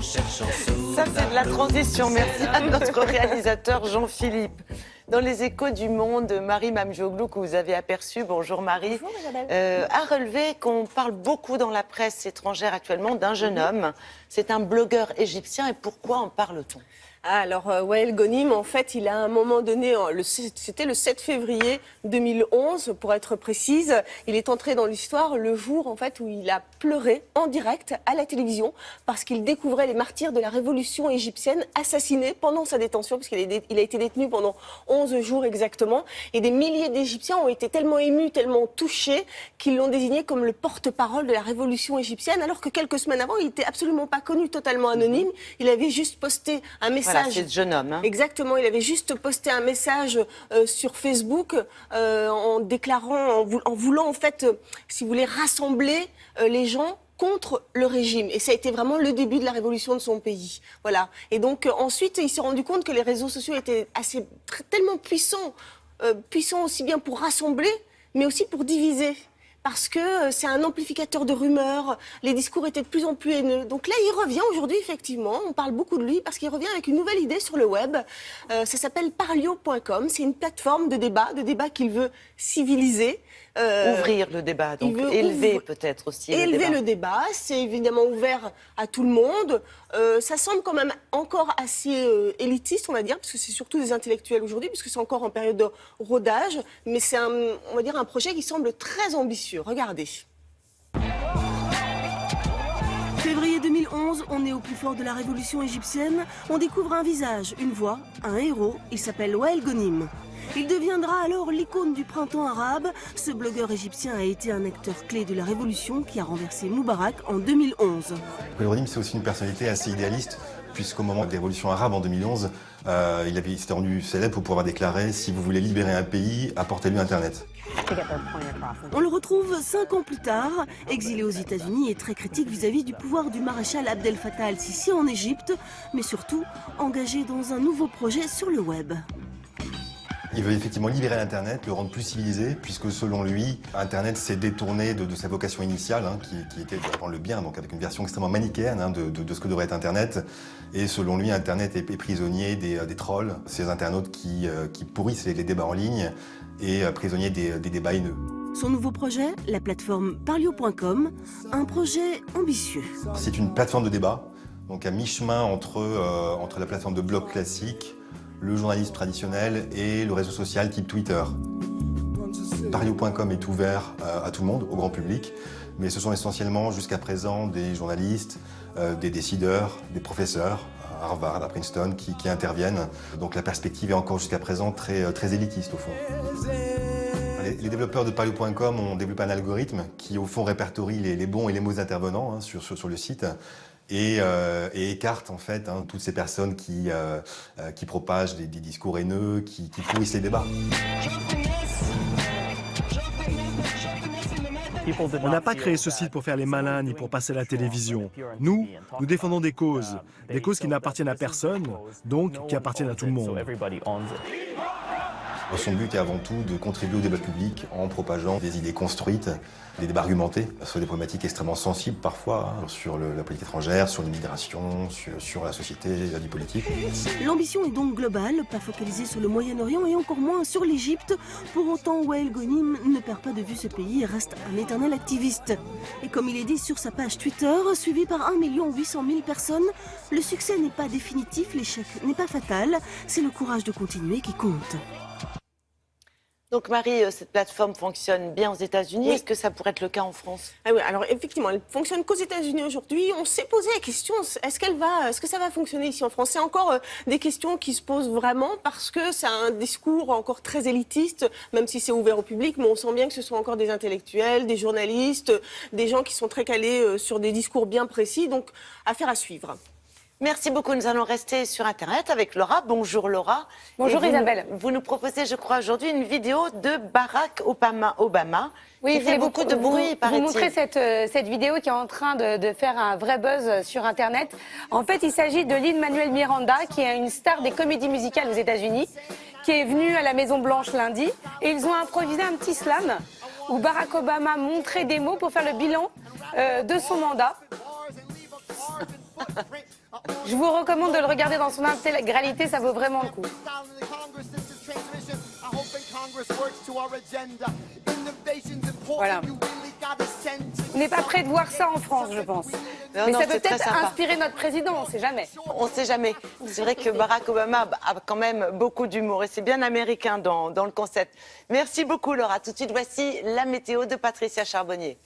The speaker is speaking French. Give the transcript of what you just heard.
Ça, c'est de la transition. Merci à notre réalisateur Jean-Philippe. Dans les Échos du Monde, Marie Mamdjoglou, que vous avez aperçu, bonjour Marie, bonjour, Isabelle. a relevé qu'on parle beaucoup dans la presse étrangère actuellement d'un jeune homme. C'est un blogueur égyptien. Et pourquoi en parle-t-on ? Alors, Wael Ghonim, en fait, il a à un moment donné, c'était le 7 février 2011, pour être précise, il est entré dans l'histoire le jour, en fait, où il a pleuré en direct à la télévision parce qu'il découvrait les martyrs de la révolution égyptienne assassinés pendant sa détention, parce qu'il a été détenu pendant 11 jours exactement. Et des milliers d'Égyptiens ont été tellement émus, tellement touchés, qu'ils l'ont désigné comme le porte-parole de la révolution égyptienne, alors que quelques semaines avant, il n'était absolument pas connu, totalement anonyme. Il avait juste posté un message. Voilà, c'est ce jeune homme. Hein. Exactement, il avait juste posté un message sur Facebook en déclarant, en voulant en fait, si vous voulez, rassembler les gens contre le régime. Et ça a été vraiment le début de la révolution de son pays. Voilà. Et donc ensuite, il s'est rendu compte que les réseaux sociaux étaient tellement puissants aussi bien pour rassembler, mais aussi pour diviser. Parce que c'est un amplificateur de rumeurs, les discours étaient de plus en plus haineux. Donc là, il revient aujourd'hui, effectivement, on parle beaucoup de lui, parce qu'il revient avec une nouvelle idée sur le web. Ça s'appelle Parlio.com, c'est une plateforme de débat qu'il veut civiliser. Ouvrir le débat, donc élever peut-être aussi élever le débat, c'est évidemment ouvert à tout le monde. Ça semble quand même encore assez élitiste, on va dire, parce que c'est surtout des intellectuels aujourd'hui, puisque c'est encore en période de rodage. Mais c'est on va dire un projet qui semble très ambitieux. Regardez. Février 2011, on est au plus fort de la révolution égyptienne. On découvre un visage, une voix, un héros. Il s'appelle Wael Ghonim. Il deviendra alors l'icône du printemps arabe. Ce blogueur égyptien a été un acteur clé de la révolution qui a renversé Moubarak en 2011. Wael Ghonim, c'est aussi une personnalité assez idéaliste, puisqu'au moment des révolutions arabes en 2011, il s'était rendu célèbre pour pouvoir déclarer « Si vous voulez libérer un pays, apportez-lui Internet ». On le retrouve 5 ans plus tard, exilé aux États-Unis et très critique vis-à-vis du pouvoir du maréchal Abdel Fattah al-Sisi en Égypte, mais surtout engagé dans un nouveau projet sur le web. Il veut effectivement libérer l'Internet, le rendre plus civilisé, puisque selon lui, Internet s'est détourné de sa vocation initiale, hein, qui était de rendre le bien, donc avec une version extrêmement manichéenne hein, de ce que devrait être Internet. Et selon lui, Internet est prisonnier des trolls, ces internautes qui pourrissent les débats en ligne, et prisonnier des débats haineux. Son nouveau projet, la plateforme Parlio.com, un projet ambitieux. C'est une plateforme de débat, donc à mi-chemin entre la plateforme de blog classique, le journalisme traditionnel et le réseau social type Twitter. Parlio.com est ouvert à tout le monde, au grand public, mais ce sont essentiellement jusqu'à présent des journalistes, des décideurs, des professeurs, à Harvard, à Princeton, qui interviennent. Donc la perspective est encore jusqu'à présent très élitiste au fond. Les développeurs de Parlio.com ont développé un algorithme qui au fond répertorie les bons et les mauvais intervenants hein, sur le site. Et écarte en fait hein, toutes ces personnes qui propagent des discours haineux, qui pourrissent les débats. On n'a pas créé ce site pour faire les malins ni pour passer à la télévision. Nous défendons des causes qui n'appartiennent à personne, donc qui appartiennent à tout le monde. Son but est avant tout de contribuer au débat public en propageant des idées construites, des débats argumentés sur des problématiques extrêmement sensibles parfois, hein, sur la politique étrangère, sur l'immigration, sur la société, la vie politique. L'ambition est donc globale, pas focalisée sur le Moyen-Orient et encore moins sur l'Égypte. Pour autant, Wael Ghonim ne perd pas de vue ce pays et reste un éternel activiste. Et comme il est dit sur sa page Twitter, suivi par 1 800 000 personnes, le succès n'est pas définitif, l'échec n'est pas fatal, c'est le courage de continuer qui compte. Donc Marie, cette plateforme fonctionne bien aux États-Unis. Oui. Est-ce que ça pourrait être le cas en France ? Ah oui, alors effectivement, elle fonctionne qu'aux États-Unis aujourd'hui. On s'est posé la question, est-ce que ça va fonctionner ici en France ? C'est encore des questions qui se posent vraiment parce que c'est un discours encore très élitiste, même si c'est ouvert au public, mais on sent bien que ce sont encore des intellectuels, des journalistes, des gens qui sont très calés sur des discours bien précis. Donc, affaire à suivre. Merci beaucoup. Nous allons rester sur Internet avec Laura. Bonjour Laura. Bonjour Isabelle. Vous nous proposez, je crois, aujourd'hui une vidéo de Barack Obama. Oui, qui fait beaucoup de bruit, paraît-il. Vous montrer cette vidéo qui est en train de faire un vrai buzz sur Internet. En fait, il s'agit de Lin-Manuel Miranda, qui est une star des comédies musicales aux États-Unis, qui est venu à la Maison-Blanche lundi. Et ils ont improvisé un petit slam où Barack Obama montrait des mots pour faire le bilan de son mandat. Je vous recommande de le regarder dans son intégralité, ça vaut vraiment le coup. Voilà. On n'est pas prêt de voir ça en France, je pense. Mais ça peut peut-être inspirer notre président, on ne sait jamais. On ne sait jamais. C'est vrai que Barack Obama a quand même beaucoup d'humour et c'est bien américain dans le concept. Merci beaucoup Laura. Tout de suite, voici la météo de Patricia Charbonnier.